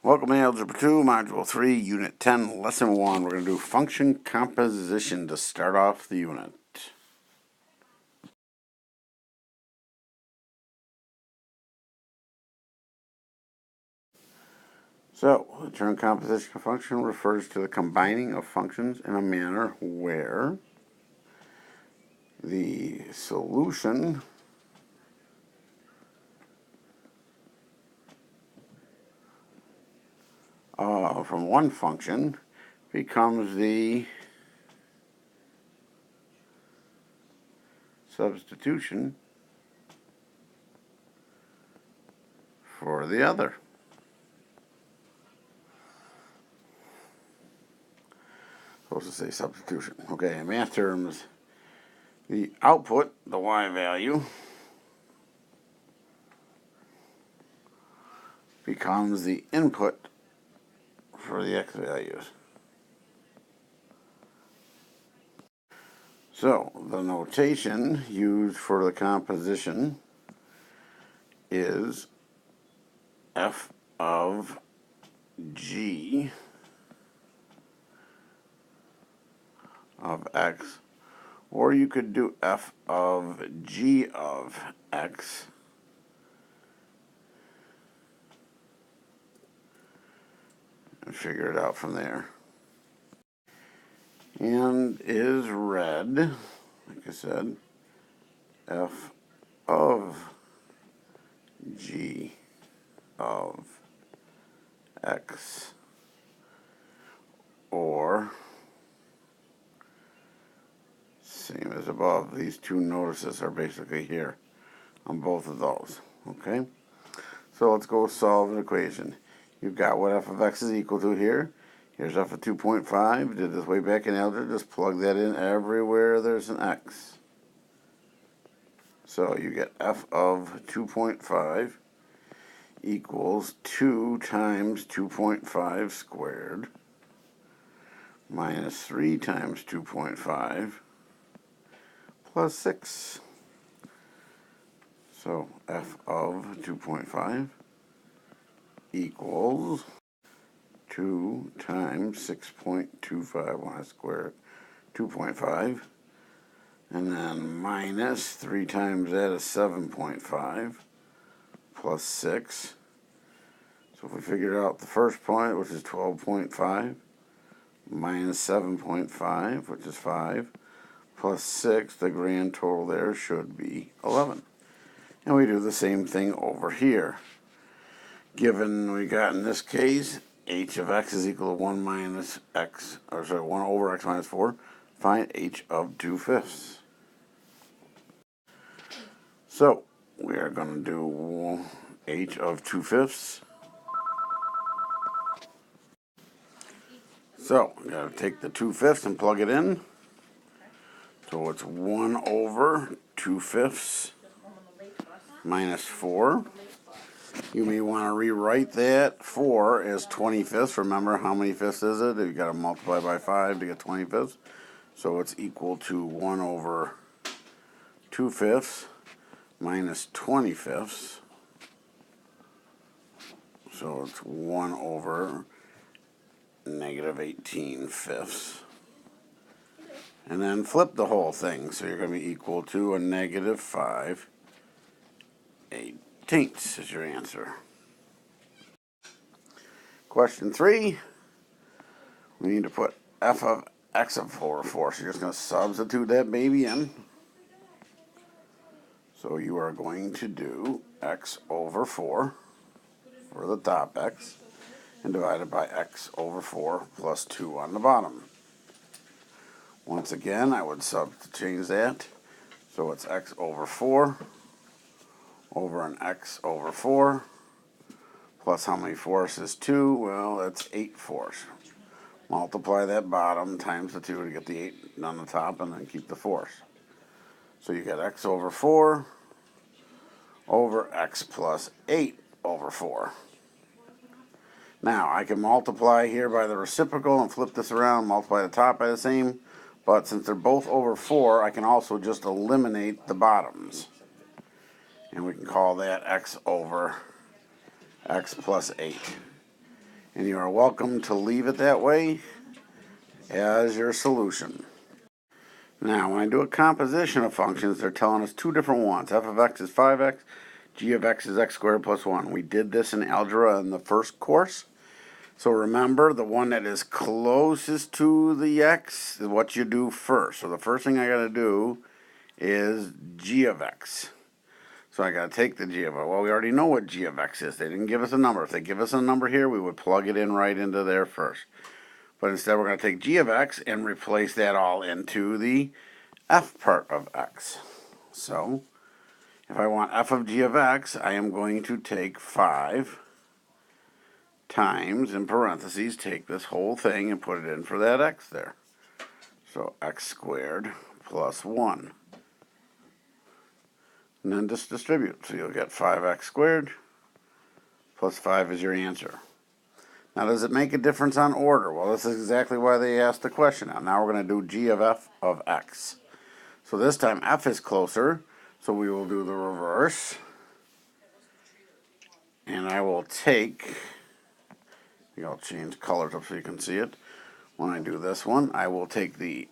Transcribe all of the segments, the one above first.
Welcome to Algebra 2, Module 3, Unit 10, Lesson 1. We're going to do function composition to start off the unit. So, the term composition of function refers to the combining of functions in a manner where the solution from one function becomes the substitution for the other. Supposed to say substitution. Okay, in math terms, the output, the y value, becomes the input for the x values. So, the notation used for the composition is f of g of x, or you could do f of g of x and figure it out from there. And is read, like I said, f of g of x, or same as above. These two notices are basically here on both of those. Okay, so let's go solve an equation. You've got what f of x is equal to here. Here's f of 2.5. Did this way back in algebra. Just plug that in everywhere there's an x. So you get f of 2.5 equals 2 times 2.5 squared minus 3 times 2.5 plus 6. So f of 2.5 equals 2 times 6.25 when I square 2.5, and then minus 3 times that is 7.5 plus 6. So if we figure out the first point, which is 12.5, minus 7.5, which is 5, plus 6, the grand total there should be 11. And we do the same thing over here. Given we got in this case h of x is equal to 1 minus x, or sorry, 1 over x minus 4, find h of 2/5. So we are going to do h of 2/5. So we got to take the 2/5 and plug it in. So it's 1 over 2/5 minus 4. You may want to rewrite that 4 as 25ths. Remember, how many fifths is it? You've got to multiply by 5 to get 25ths. So it's equal to 1 over 2/5 minus 25ths. So it's 1 over negative 18/5. And then flip the whole thing. So you're going to be equal to a negative 5/18 is your answer. Question 3, we need to put f of x of 4 over 4. So you're just going to substitute that baby in. So you are going to do x over 4 for the top x, and divide it by x over 4 plus 2 on the bottom. Once again, I would change that. So it's x over 4 over an x over 4 plus how many fourths is 2? Well, that's 8/4. Multiply that bottom times the 2 to get the 8 on the top, and then keep the fourths. So you get x over 4 over x plus 8 over 4. Now, I can multiply here by the reciprocal and flip this around, multiply the top by the same, but since they're both over 4, I can also just eliminate the bottoms. And we can call that x over x plus 8. And you are welcome to leave it that way as your solution. Now, when I do a composition of functions, they're telling us two different ones. F of x is 5x, g of x is x squared plus 1. We did this in algebra in the first course. So remember, the one that is closest to the x is what you do first. So the first thing I got to do is g of x. So I got to take the g of x. Well, we already know what g of x is. They didn't give us a number. If they give us a number here, we would plug it in right into there first. But instead, we're going to take g of x and replace that all into the f part of x. So if I want f of g of x, I am going to take 5 times, in parentheses, take this whole thing and put it in for that x there. So x squared plus 1. And then just distribute. So you'll get 5x squared plus 5 is your answer. Now, does it make a difference on order? Well, this is exactly why they asked the question. Now we're going to do g of f of x. So this time f is closer, so we will do the reverse. And I will take, I'll change colors up so you can see it. When I do this one, I will take the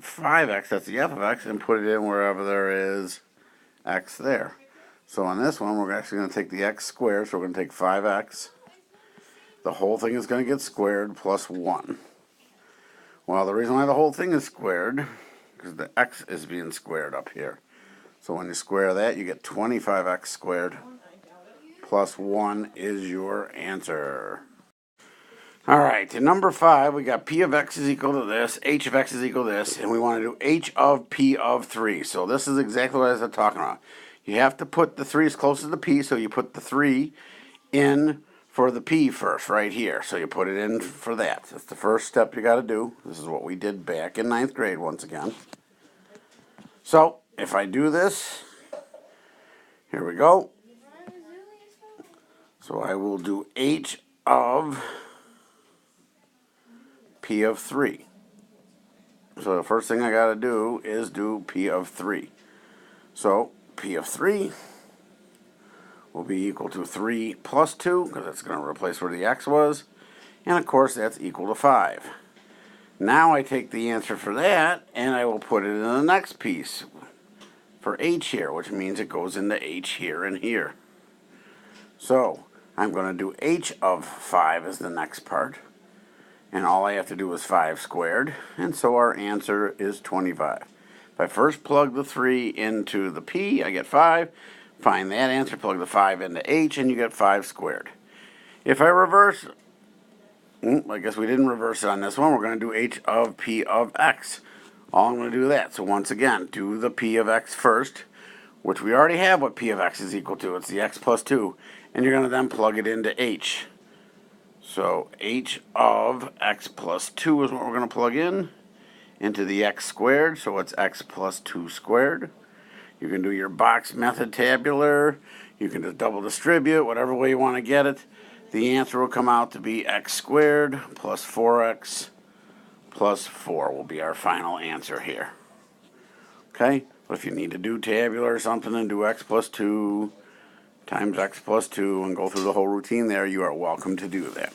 5x, that's the f of x, and put it in wherever there is x there. So on this one, we're actually going to take the x squared, so we're going to take 5x. The whole thing is going to get squared plus 1. Well, the reason why the whole thing is squared, because the x is being squared up here. So when you square that, you get 25x squared plus 1 is your answer. Alright, in number 5, we got p of x is equal to this, h of x is equal to this, and we want to do h of p of 3. So this is exactly what I was talking about. You have to put the 3 as close to the p, so you put the 3 in for the p first, right here. So you put it in for that. That's the first step you got to do. This is what we did back in 9th grade once again. So if I do this, here we go. So I will do h of p of 3. So the first thing I got to do is do p of 3. So p of 3 will be equal to 3 plus 2, because that's going to replace where the x was. And of course, that's equal to 5. Now I take the answer for that, and I will put it in the next piece for h here, which means it goes into h here and here. So I'm going to do h of 5 as the next part. And all I have to do is 5 squared, and so our answer is 25. If I first plug the 3 into the p, I get 5. Find that answer, plug the 5 into h, and you get 5 squared. If I reverse, I guess we didn't reverse it on this one. We're going to do h of p of x. All I'm going to do that. So once again, do the p of x first, which we already have what p of x is equal to. It's the x plus 2. And you're going to then plug it into h. So h of x plus 2 is what we're going to plug in into the x squared. So it's x plus 2 squared. You can do your box method tabular. You can just double distribute, whatever way you want to get it. The answer will come out to be x squared plus 4x plus 4 will be our final answer here. Okay? But if you need to do tabular or something and do x plus 2 times x plus 2 and go through the whole routine there, you are welcome to do that.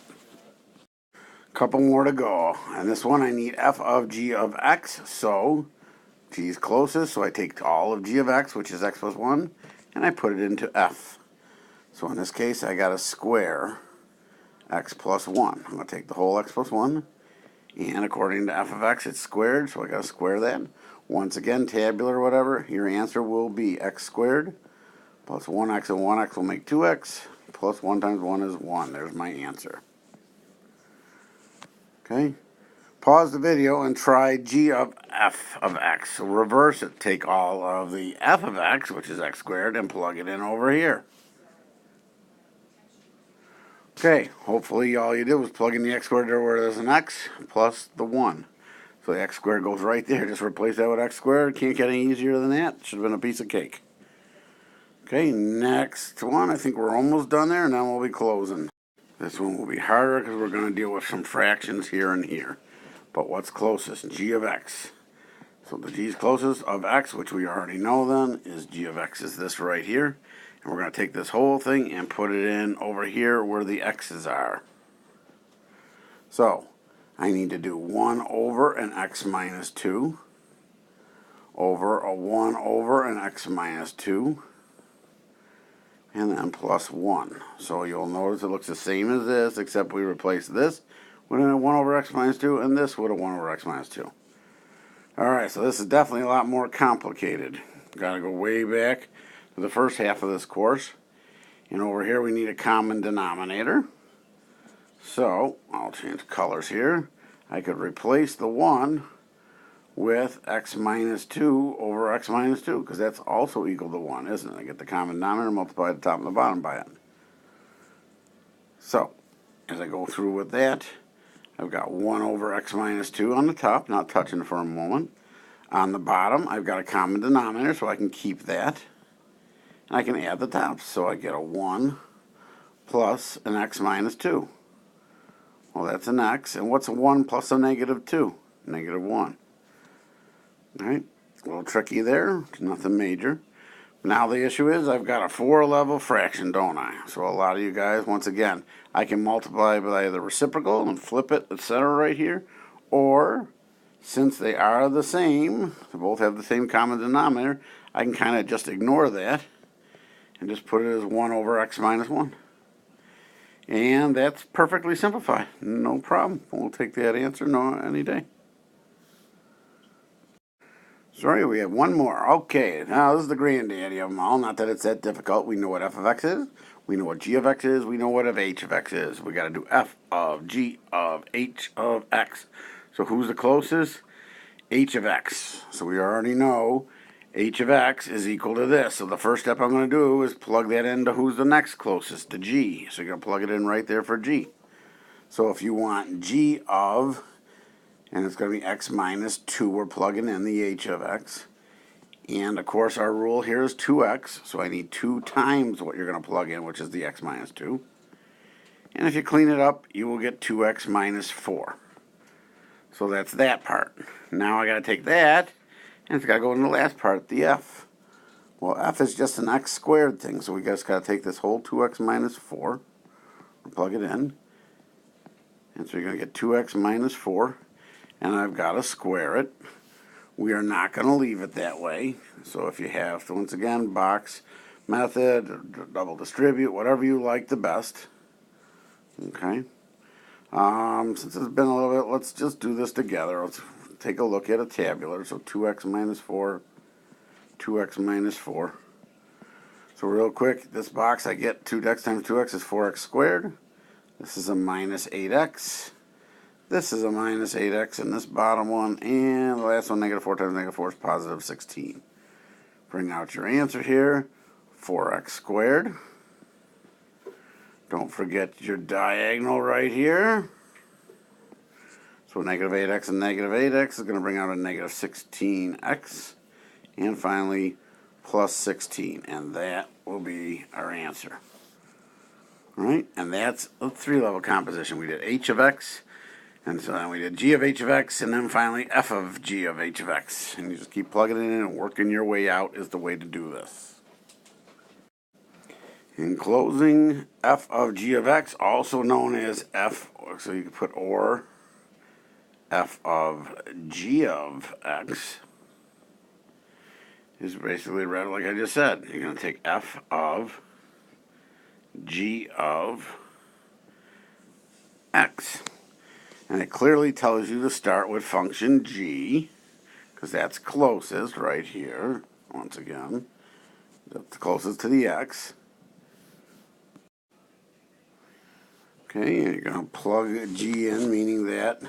Couple more to go. And this one I need f of g of x, so g is closest, so I take all of g of x, which is x plus 1, and I put it into f. So in this case, I got to square x plus 1. I'm going to take the whole x plus 1, and according to f of x, it's squared, so I got to square that. Once again, tabular or whatever, your answer will be x squared plus 1x, and 1x will make 2x, plus 1 times 1 is 1. There's my answer. Okay? Pause the video and try g of f of x. So reverse it. Take all of the f of x, which is x squared, and plug it in over here. Okay, hopefully all you did was plug in the x squared there where there's an x plus the 1. So the x squared goes right there. Just replace that with x squared. Can't get any easier than that. Should have been a piece of cake. Okay, next one. I think we're almost done there, and then we'll be closing. This one will be harder because we're going to deal with some fractions here and here. But what's closest? G of x. So the g's closest of x, which we already know then, is g of x is this right here. And we're going to take this whole thing and put it in over here where the x's are. So I need to do 1 over an x minus 2 over a 1 over an x minus 2 and then plus 1. So you'll notice it looks the same as this, except we replace this with a 1 over x minus 2 and this with a 1 over x minus 2. Alright, so this is definitely a lot more complicated. Gotta go way back to the first half of this course. And over here we need a common denominator. So I'll change colors here. I could replace the 1 with x minus 2 over x minus 2, because that's also equal to 1, isn't it? I get the common denominator, multiply the top and the bottom by it. So, as I go through with that, I've got 1 over x minus 2 on the top, not touching it for a moment. On the bottom, I've got a common denominator, so I can keep that. And I can add the tops, so I get a 1 plus an x minus 2. Well, that's an x, and what's a 1 plus a negative 2? Negative 1. Alright, a little tricky there, nothing major. Now the issue is I've got a 4-level fraction, don't I? So a lot of you guys, once again, I can multiply by the reciprocal and flip it, etc. right here. Or, since they are the same, they both have the same common denominator, I can kind of just ignore that and just put it as 1 over x minus 1. And that's perfectly simplified. No problem. We'll take that answer any day. Sorry, we have one more. Okay, now this is the granddaddy of them all. Not that it's that difficult. We know what f of x is. We know what g of x is. We know what f h of x is. We got to do f of g of h of x. So who's the closest? H of x. So we already know h of x is equal to this. So the first step I'm going to do is plug that into who's the next closest, to g. So you're going to plug it in right there for g. So if you want g of, and it's going to be x minus 2, we're plugging in the h of x. And of course our rule here is 2x, so I need 2 times what you're going to plug in, which is the x minus 2. And if you clean it up, you will get 2x minus 4. So that's that part. Now I got to take that, and it's got to go in the last part, the f. Well, f is just an x squared thing, so we just got to take this whole 2x minus 4, and plug it in. And so you're going to get 2x minus 4. And I've got to square it. We are not going to leave it that way. So if you have to, once again, box method, double distribute, whatever you like the best. Okay. Since it's been a little bit, let's just do this together. Let's take a look at a tabular. So 2x minus 4, 2x minus 4. So real quick, this box I get 2x times 2x is 4x squared. This is a minus 8x. This is a minus 8x in this bottom one, and the last one, negative 4 times negative 4 is positive 16. Bring out your answer here, 4x squared. Don't forget your diagonal right here. So negative 8x and negative 8x is going to bring out a negative 16x. And finally, plus 16, and that will be our answer. All right, and that's a 3-level composition. We did h of x, and so then we did g of h of x, and then finally f of g of h of x. And you just keep plugging it in and working your way out is the way to do this. In closing, f of g of x, also known as f, so you can put or f of g of x, is basically read like I just said. You're going to take f of g of x. And it clearly tells you to start with function g, because that's closest right here, once again. That's closest to the x. Okay, and you're going to plug g in, meaning that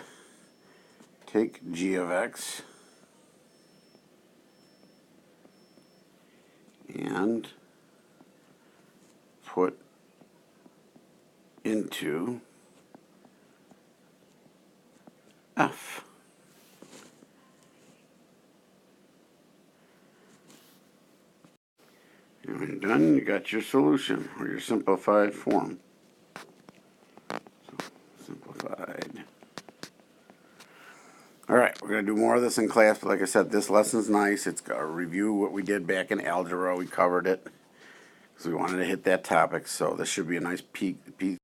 take g of x and put into f. And when you're done, you got your solution, or your simplified form. Simplified. Alright, we're going to do more of this in class, but like I said, this lesson's nice. It's got to review what we did back in algebra. We covered it because we wanted to hit that topic, so this should be a nice piece